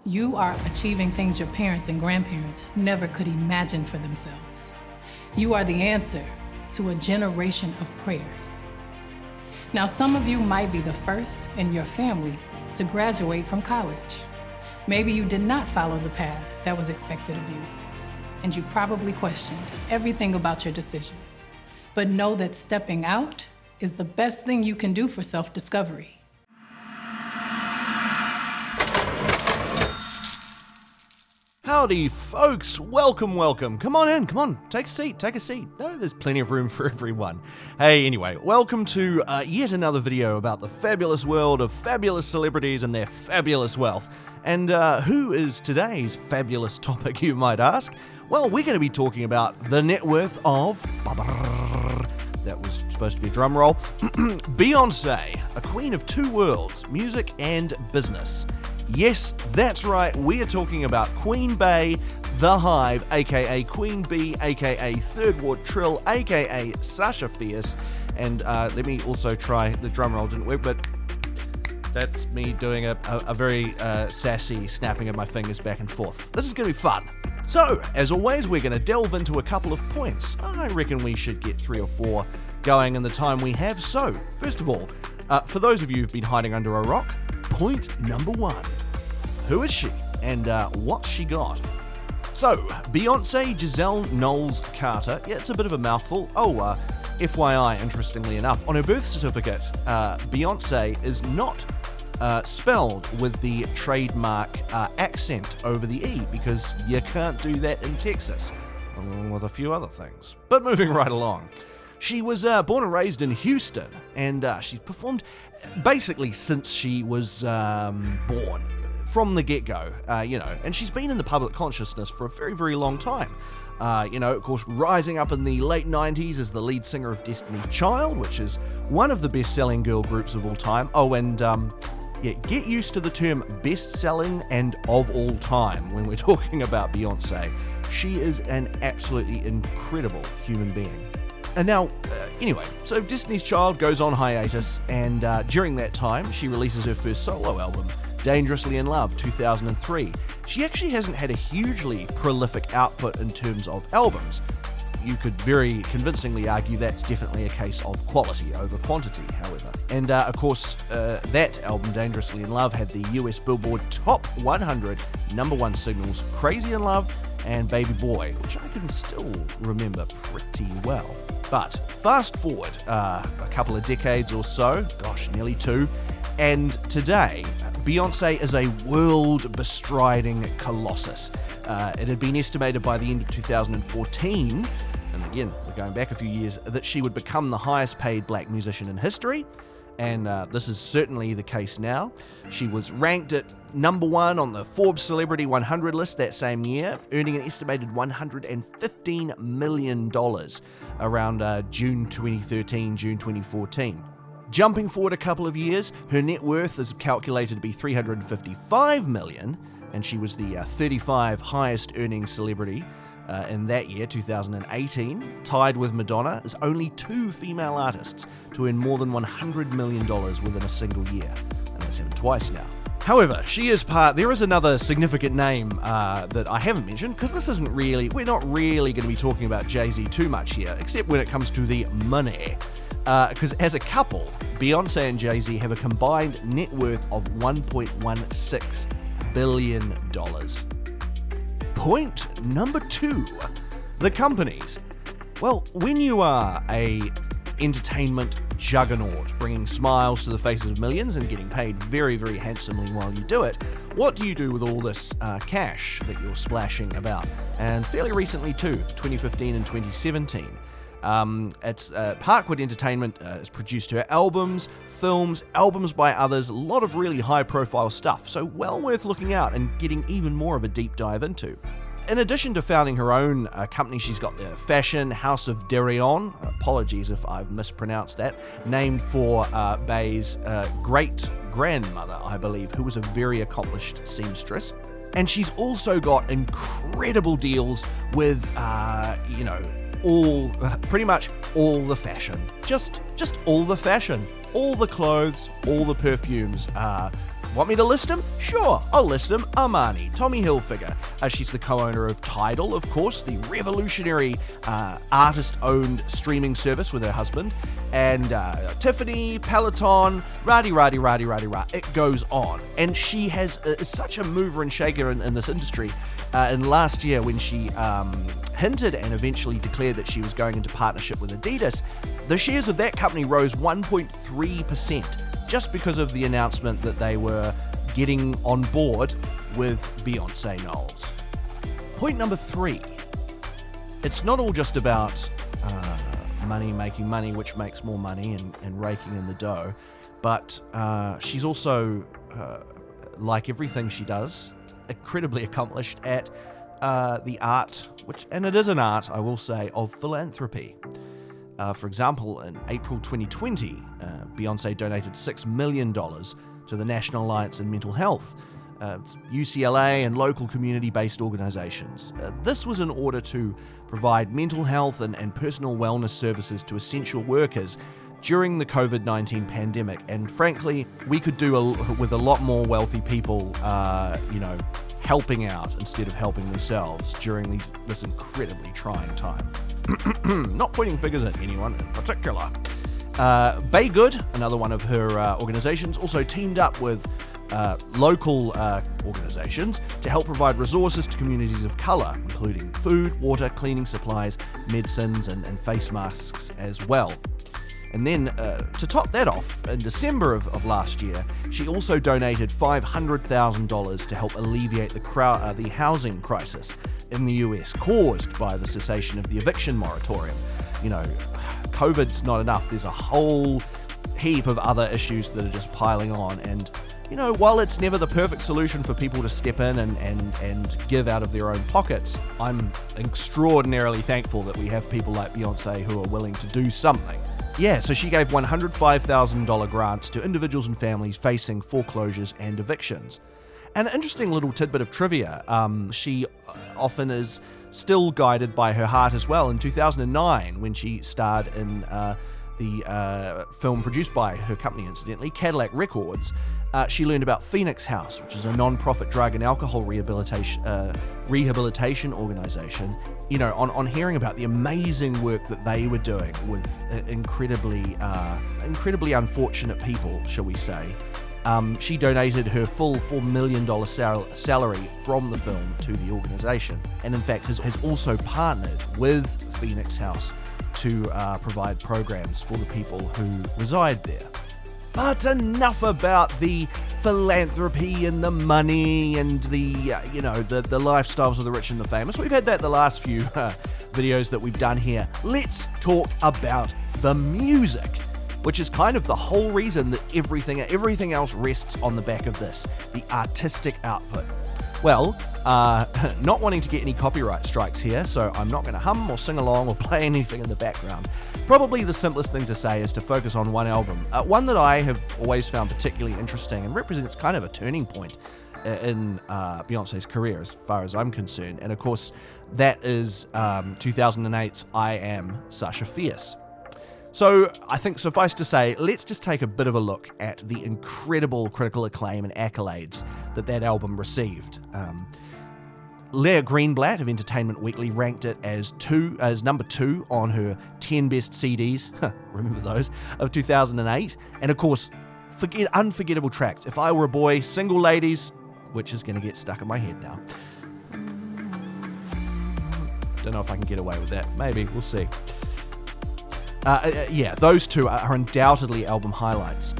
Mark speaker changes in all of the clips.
Speaker 1: You are achieving things your parents and grandparents never could imagine for themselves. You are the answer to a generation of prayers. Now, some of you might be the first in your family to graduate from college. Maybe you did not follow the path that was expected of you, and you probably questioned everything about your decision. But know that stepping out is the best thing you can do for self-discovery.
Speaker 2: Howdy, folks. Welcome. Come on in, come on. Take a seat. No, there's plenty of room for everyone. Hey, anyway, welcome to yet another video about the fabulous world of fabulous celebrities and their fabulous wealth. And who is today's fabulous topic, you might ask? Well, we're going to be talking about the net worth of... That was supposed to be a drum roll. Beyonce, a queen of two worlds, music and business. Yes, that's right, we are talking about Queen Bey, The Hive, aka Queen Bey, aka Third Ward Trill, aka Sasha Fierce, and let me also try, the drum roll didn't work, but that's me doing a very sassy snapping of my fingers back and forth. This is going to be fun. So, as always, we're going to delve into a couple of points. I reckon we should get 3 or 4 going in the time we have. So, first of all, for those of you who've been hiding under a rock, point number 1. Who is she, and what's she got? So, Beyonce Giselle Knowles Carter, yeah, it's a bit of a mouthful. Oh, FYI, interestingly enough, on her birth certificate, Beyonce is not spelled with the trademark accent over the E, because you can't do that in Texas, along with a few other things. But moving right along. She was born and raised in Houston, and she's performed basically since she was born, from the get-go, and she's been in the public consciousness for a very, very long time. Of course, rising up in the late 90s as the lead singer of Destiny's Child, which is one of the best-selling girl groups of all time. Oh, and get used to the term best-selling and of all time when we're talking about Beyonce. She is an absolutely incredible human being. And now, so Destiny's Child goes on hiatus, and during that time, she releases her first solo album, Dangerously in Love, 2003. She actually hasn't had a hugely prolific output in terms of albums. You could very convincingly argue that's definitely a case of quality over quantity, however. And of course, that album, Dangerously in Love, had the US Billboard Top 100 #1 singles, Crazy in Love and Baby Boy, which I can still remember pretty well. But fast forward a couple of decades or so, gosh, nearly 2, and today, Beyonce is a world-bestriding colossus. It had been estimated by the end of 2014, and again, we're going back a few years, that she would become the highest-paid black musician in history, and this is certainly the case now. She was ranked at #1 on the Forbes Celebrity 100 list that same year, earning an estimated $115 million around June 2013, June 2014. Jumping forward a couple of years, her net worth is calculated to be $355 million, and she was the 35 highest earning celebrity in that year, 2018, tied with Madonna, as only 2 female artists to earn more than $100 million within a single year. And that's happened twice now. However, there is another significant name that I haven't mentioned, because we're not really going to be talking about Jay-Z too much here, except when it comes to the money. Because as a couple, Beyonce and Jay-Z have a combined net worth of $1.16 billion. Point number 2, the companies. Well, when you are a entertainment juggernaut, bringing smiles to the faces of millions and getting paid very, very handsomely while you do it, what do you do with all this cash that you're splashing about? And fairly recently too, 2015 and 2017. Parkwood Entertainment has produced her albums, films, albums by others, a lot of really high-profile stuff, so well worth looking out and getting even more of a deep dive into. In addition to founding her own company, she's got the fashion House of Derion, apologies if I've mispronounced that, named for Bey's great-grandmother, I believe, who was a very accomplished seamstress. And she's also got incredible deals with, pretty much all the fashion. Just all the fashion. all the clothes, all the perfumes. Want me to list them? Sure, I'll list them. Armani, Tommy Hilfiger. She's the co-owner of Tidal, of course, the revolutionary artist-owned streaming service with her husband. And Tiffany, Peloton, rah. It goes on. And she is such a mover and shaker in this industry. And last year, when she hinted and eventually declared that she was going into partnership with Adidas, the shares of that company rose 1.3%. just because of the announcement that they were getting on board with Beyonce Knowles. Point number 3. It's not all just about money making money, which makes more money and raking in the dough, but she's also, like everything she does, incredibly accomplished at the art, and it is an art, I will say, of philanthropy. For example, in April 2020, Beyonce donated $6 million to the National Alliance in Mental Health, UCLA and local community-based organizations. This was in order to provide mental health and personal wellness services to essential workers during the COVID-19 pandemic. And frankly, we could do with a lot more wealthy people, helping out instead of helping themselves during this incredibly trying time. Not pointing fingers at anyone in particular. Bey Good, another one of her organizations, also teamed up with local organizations to help provide resources to communities of color, including food, water, cleaning supplies, medicines, and face masks as well. And then, to top that off, in December of last year, she also donated $500,000 to help alleviate the housing crisis in the US caused by the cessation of the eviction moratorium. COVID's not enough. There's a whole heap of other issues that are just piling on. And, while it's never the perfect solution for people to step in and give out of their own pockets, I'm extraordinarily thankful that we have people like Beyonce who are willing to do something. Yeah, so she gave $105,000 grants to individuals and families facing foreclosures and evictions. An interesting little tidbit of trivia, she often is still guided by her heart as well. In 2009, when she starred in the film produced by her company, incidentally, Cadillac Records, she learned about Phoenix House, which is a non-profit drug and alcohol rehabilitation organization. On hearing about the amazing work that they were doing with incredibly unfortunate people, shall we say, she donated her full $4 million salary from the film to the organization, and in fact has also partnered with Phoenix House to provide programs for the people who reside there. But enough about the philanthropy and the money and the lifestyles of the rich and the famous. We've had that the last few videos that we've done here. Let's talk about the music, which is kind of the whole reason that everything else rests on the back of this, the artistic output. Well, not wanting to get any copyright strikes here, so I'm not going to hum or sing along or play anything in the background. Probably the simplest thing to say is to focus on one album, one that I have always found particularly interesting and represents kind of a turning point in Beyonce's career as far as I'm concerned. And of course, that is 2008's I Am Sasha Fierce. So I think suffice to say, let's just take a bit of a look at the incredible critical acclaim and accolades that album received. Leah Greenblatt of Entertainment Weekly ranked it as number 2 on her 10 best CDs, remember those, of 2008. And of course, unforgettable tracks. If I Were a Boy, Single Ladies, which is going to get stuck in my head now. Don't know if I can get away with that. Maybe, we'll see. Those two are undoubtedly album highlights.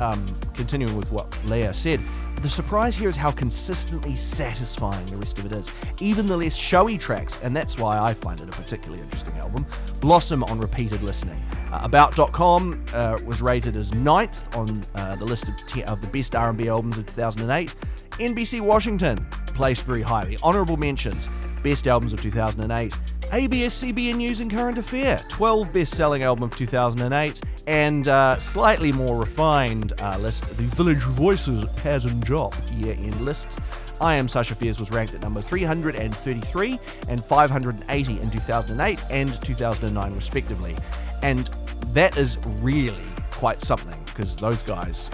Speaker 2: Continuing with what Leah said, the surprise here is how consistently satisfying the rest of it is. Even the less showy tracks, and that's why I find it a particularly interesting album, blossom on repeated listening. About.com was rated as 9th on the list of the best R&B albums of 2008. NBC Washington placed very highly. Honorable mentions, best albums of 2008. ABS-CBN News and Current Affair, 12 best-selling album of 2008, and slightly more refined list, the Village Voices Has and Job year-end lists. I Am Sasha Fierce was ranked at number 333 and 580 in 2008 and 2009 respectively, and that is really quite something because those guys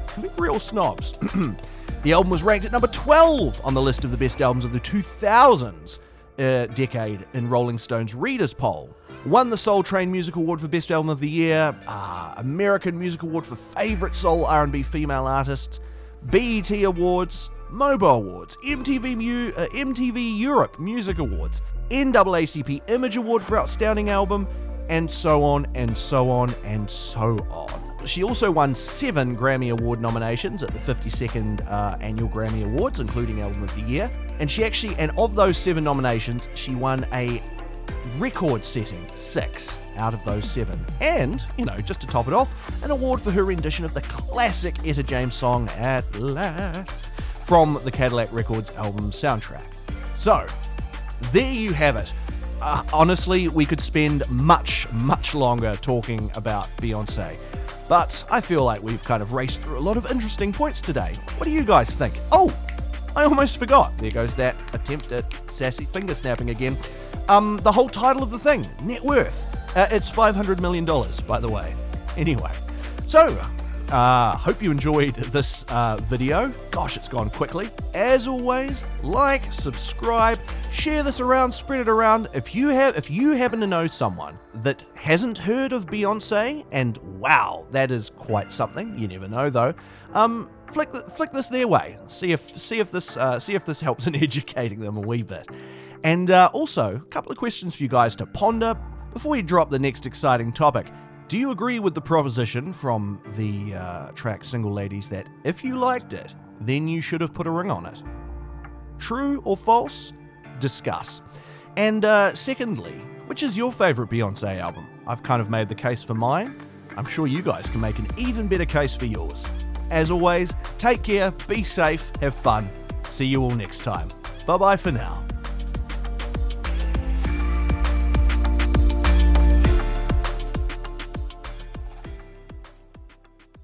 Speaker 2: can be real snobs. The album was ranked at number 12 on the list of the best albums of the 2000s decade in Rolling Stone's Readers' Poll. Won the Soul Train Music Award for Best Album of the Year, American Music Award for Favorite Soul R&B Female Artists, BET Awards, MOBO Awards, MTV Europe Music Awards, NAACP Image Award for Outstanding Album, and so on and so on and so on. She also won 7 Grammy Award nominations at the 52nd Annual Grammy Awards, including Album of the Year. And of those 7 nominations, she won a record-setting 6 out of those 7. And, just to top it off, an award for her rendition of the classic Etta James song, At Last, from the Cadillac Records album soundtrack. So, there you have it. Honestly, we could spend much, much longer talking about Beyonce. But I feel like we've kind of raced through a lot of interesting points today. What do you guys think? Oh, I almost forgot. There goes that attempt at sassy finger snapping again. The whole title of the thing, net worth. It's $500 million, by the way. Anyway, so hope you enjoyed this video. Gosh, it's gone quickly. As always, like, subscribe, share this around, spread it around. If you happen to know someone that hasn't heard of Beyonce, and wow, that is quite something. You never know though. Flick this their way. See if this helps in educating them a wee bit. And also, a couple of questions for you guys to ponder before we drop the next exciting topic. Do you agree with the proposition from the track Single Ladies that if you liked it, then you should have put a ring on it? True or false? Discuss. And secondly, which is your favourite Beyonce album? I've kind of made the case for mine. I'm sure you guys can make an even better case for yours. As always, take care, be safe, have fun. See you all next time. Bye-bye for now.